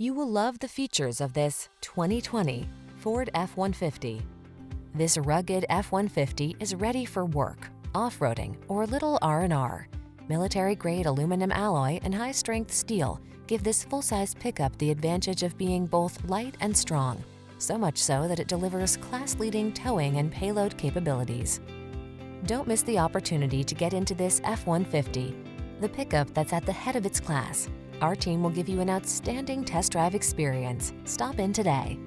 You will love the features of this 2020 Ford F-150. This rugged F-150 is ready for work, off-roading, or a little R&R. Military-grade aluminum alloy and high-strength steel give this full-size pickup the advantage of being both light and strong, so much so that it delivers class-leading towing and payload capabilities. Don't miss the opportunity to get into this F-150, the pickup that's at the head of its class. Our team will give you an outstanding test drive experience. Stop in today.